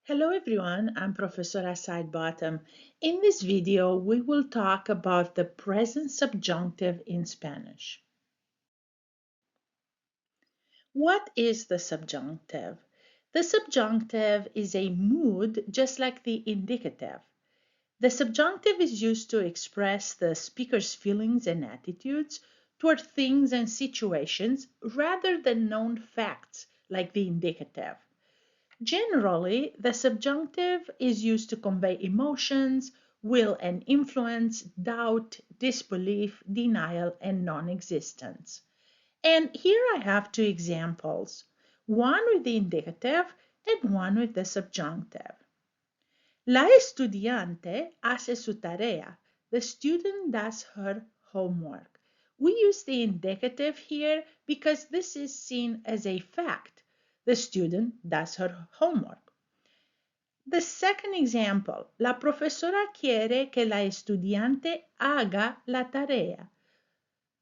Hello everyone, I'm Professor Aside Bottom. In this video, we will talk about the present subjunctive in Spanish. What is the subjunctive? The subjunctive is a mood just like the indicative. The subjunctive is used to express the speaker's feelings and attitudes toward things and situations rather than known facts like the indicative. Generally, the subjunctive is used to convey emotions, will and influence, doubt, disbelief, denial, and non-existence. And here I have two examples, one with the indicative and one with the subjunctive. La estudiante hace su tarea. The student does her homework. We use the indicative here because this is seen as a fact. The student does her homework. The second example, la profesora quiere que la estudiante haga la tarea.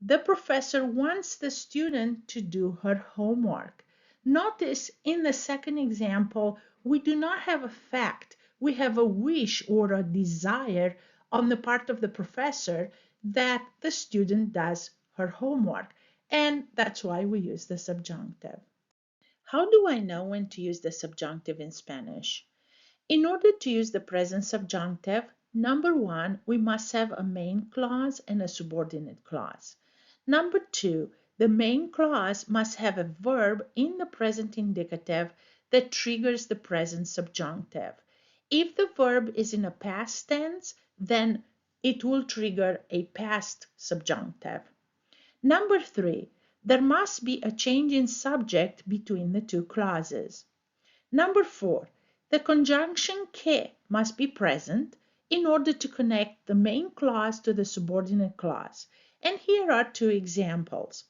The professor wants the student to do her homework. Notice in the second example, we do not have a fact. We have a wish or a desire on the part of the professor that the student does her homework. And that's why we use the subjunctive. How do I know when to use the subjunctive in Spanish? In order to use the present subjunctive, number one, we must have a main clause and a subordinate clause. Number two, the main clause must have a verb in the present indicative that triggers the present subjunctive. If the verb is in a past tense, then it will trigger a past subjunctive. Number three, there must be a change in subject between the two clauses. Number four, the conjunction que must be present in order to connect the main clause to the subordinate clause. And here are two examples.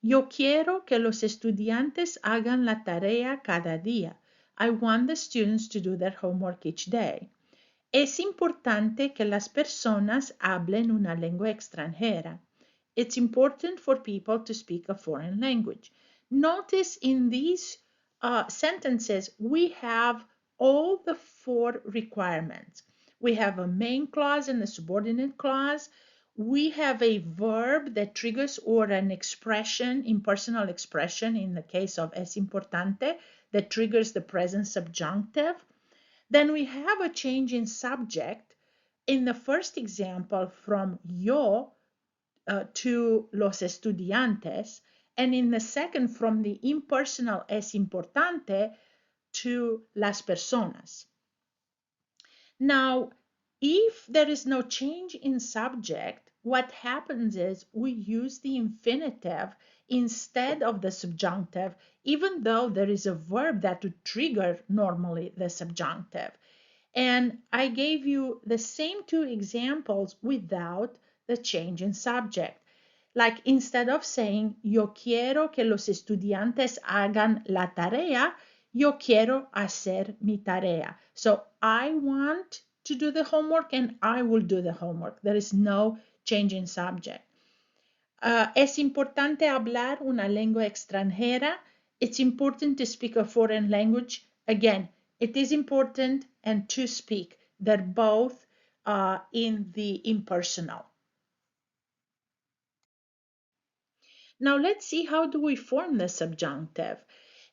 Yo quiero que los estudiantes hagan la tarea cada día. I want the students to do their homework each day. Es importante que las personas hablen una lengua extranjera. It's important for people to speak a foreign language. Notice in these sentences, we have all the four requirements. We have a main clause and a subordinate clause. We have a verb that triggers or an expression, impersonal expression in the case of es importante, that triggers the present subjunctive. Then we have a change in subject. In the first example, from yo to los estudiantes, and in the second from the impersonal es importante to las personas. Now, if there is no change in subject, what happens is we use the infinitive instead of the subjunctive, even though there is a verb that would trigger normally the subjunctive. And I gave you the same two examples without the change in subject. Like instead of saying, yo quiero que los estudiantes hagan la tarea, yo quiero hacer mi tarea. So I want to do the homework and I will do the homework. There is no change in subject. Es importante hablar una lengua extranjera. It's important to speak a foreign language. Again, it is important and to speak. They're both in the impersonal. Now let's see how do we form the subjunctive.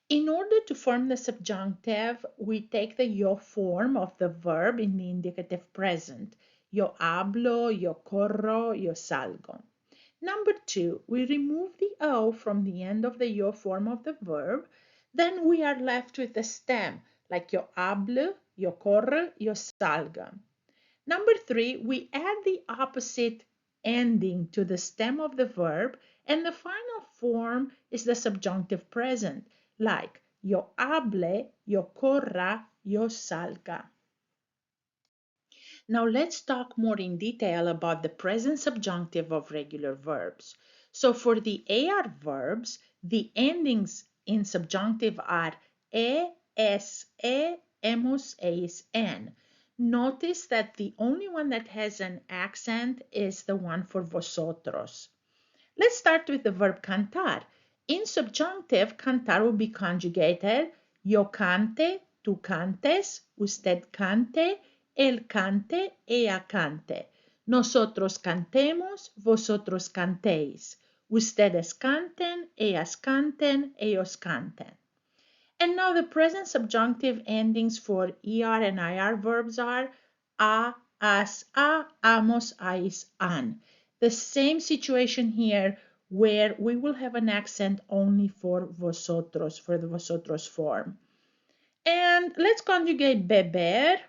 In order to form the subjunctive, we take the yo form of the verb in the indicative present. Yo hablo, yo corro, yo salgo. Number two, we remove the o from the end of the yo form of the verb. Then we are left with the stem, like yo hablo, yo corro, yo salgo. Number three, we add the opposite ending to the stem of the verb, and the final form is the subjunctive present, like yo hable, yo corra, yo salga. Now let's talk more in detail about the present subjunctive of regular verbs. So for the AR verbs, the endings in subjunctive are es, hemos, es, en. Notice that the only one that has an accent is the one for vosotros. Let's start with the verb cantar. In subjunctive, cantar will be conjugated yo cante, tú cantes, usted cante, él cante, ella cante. Nosotros cantemos, vosotros cantéis. Ustedes canten, ellas canten, ellos canten. And now the present subjunctive endings for ER and IR verbs are a, as, a, amos, ais, an. The same situation here where we will have an accent only for vosotros, for the vosotros form. And let's conjugate beber.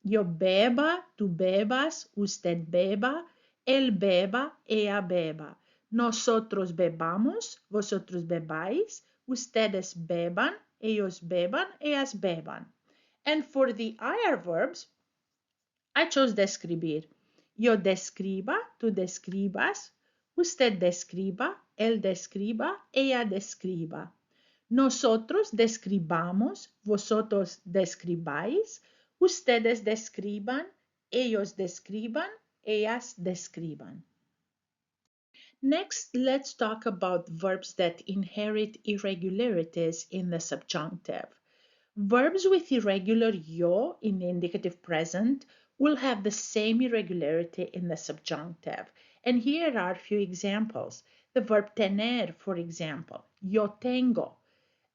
Yo beba, tú bebas, usted beba, él beba, ella beba. Nosotros bebamos, vosotros bebáis, ustedes beban, ellos beban, ellas beban. And for the IR verbs, I chose describir. Yo describa, tú describas, usted describa, él describa, ella describa. Nosotros describamos, vosotros describáis, ustedes describan, ellos describan, ellas describan. Next, let's talk about verbs that inherit irregularities in the subjunctive. Verbs with irregular yo in the indicative present will have the same irregularity in the subjunctive. And here are a few examples. The verb tener, for example, yo tengo.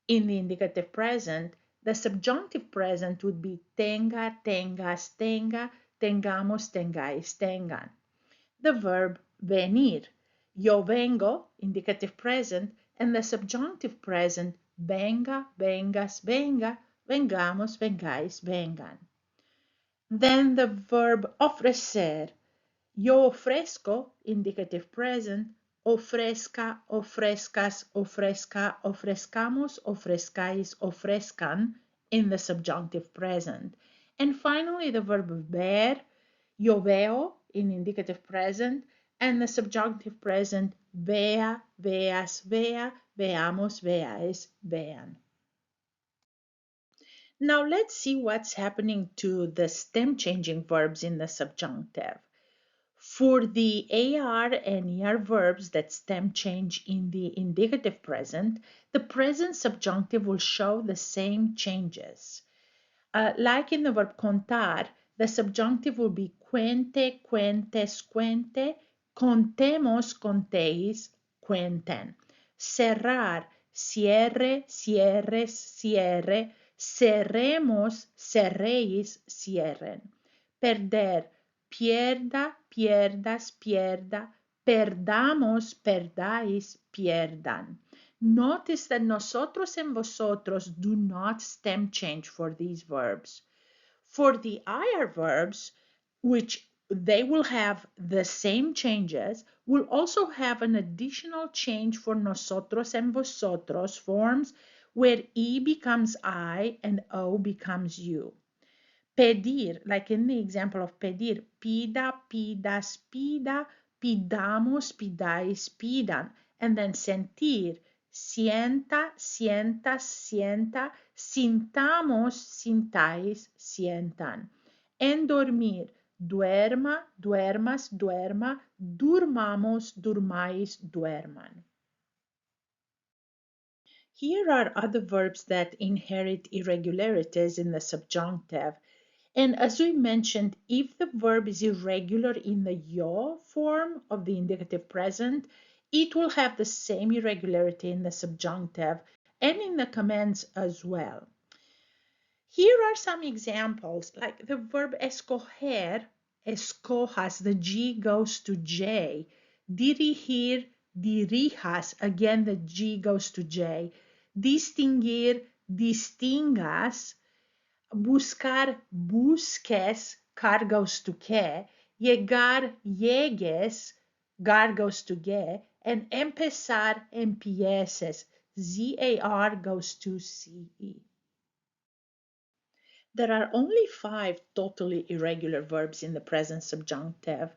In the indicative present, the subjunctive present would be tenga, tengas, tenga, tengamos, tengáis, tengan. The verb venir, yo vengo, indicative present, and the subjunctive present, venga, vengas, venga, vengamos, vengáis, vengan. Then the verb ofrecer, yo ofrezco, indicative present, ofrezca, ofrezcas, ofrezca, ofrezcamos, ofrezcáis, ofrezcan in the subjunctive present. And finally, the verb ver, yo veo in indicative present, and the subjunctive present, vea, veas, vea, veamos, veáis, vean. Now let's see what's happening to the stem changing verbs in the subjunctive. For the AR and ER verbs that stem change in the indicative present, the present subjunctive will show the same changes. Like in the verb contar, the subjunctive will be cuente, cuentes, cuente, contemos, contéis, cuenten. Cerrar, cierre, cierres, cierre, cerremos, cerréis, cierren. Perder, pierda, pierdas, pierda, perdamos, perdáis, pierdan. Notice that nosotros and vosotros do not stem change for these verbs. For the IR verbs, which they will have the same changes, will also have an additional change for nosotros and vosotros forms where E becomes I and O becomes you. Pedir, like in the example of pedir, pida, pidas, pida, pidamos, pidáis, pidan. And then sentir, sienta, sientas, sienta, sintamos, sintáis, sientan. En dormir, duerma, duermas, duerma, durmamos, durmáis, duerman. Here are other verbs that inherit irregularities in the subjunctive. And as we mentioned, if the verb is irregular in the yo form of the indicative present, it will have the same irregularity in the subjunctive and in the comments as well. Here are some examples, like the verb escoger, escojas, the G goes to J. Dirigir, dirijas, again the G goes to J. Distinguir, distingas. Buscar, busques, car goes to que. Llegar, llegues, gar goes to ge. And empezar, empieces, zar goes to ce. There are only 5 totally irregular verbs in the present subjunctive,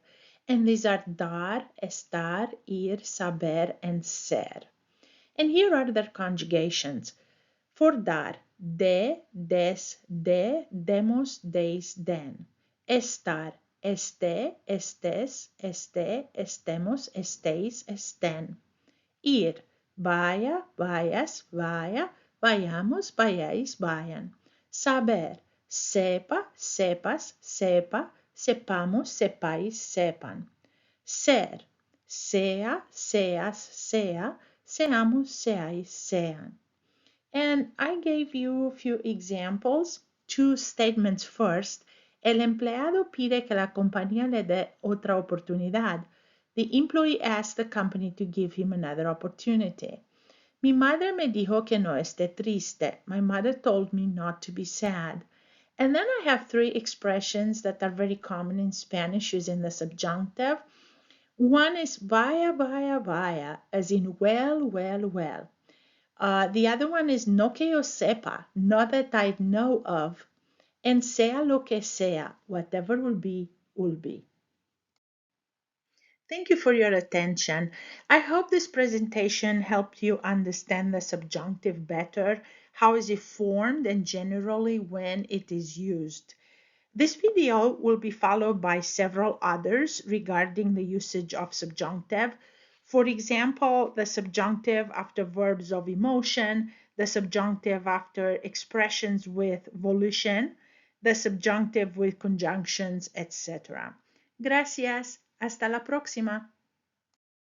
and these are dar, estar, ir, saber, and ser. And here are their conjugations. For dar, de, des, de, demos, deis, den. Estar, este, estes, este, estemos, estéis, estén. Ir, vaya, vayas, vaya, vayamos, vayáis, vayan. Saber, sepa, sepas, sepa, sepamos, sepáis, sepan. Ser, sea, seas, sea, seamos, seáis, sean. And I gave you a few examples, two statements first. El empleado pide que la compañía le dé otra oportunidad. The employee asks the company to give him another opportunity. Mi madre me dijo que no esté triste. My mother told me not to be sad. And then I have three expressions that are very common in Spanish using the subjunctive. One is vaya, vaya, vaya, as in well, well, well. The other one is no que yo sepa, not that I know of. And sea lo que sea, whatever will be, will be. Thank you for your attention. I hope this presentation helped you understand the subjunctive better, how is it formed, and generally when it is used. This video will be followed by several others regarding the usage of subjunctive. For example, the subjunctive after verbs of emotion, the subjunctive after expressions with volition, the subjunctive with conjunctions, etc. Gracias. Hasta la próxima.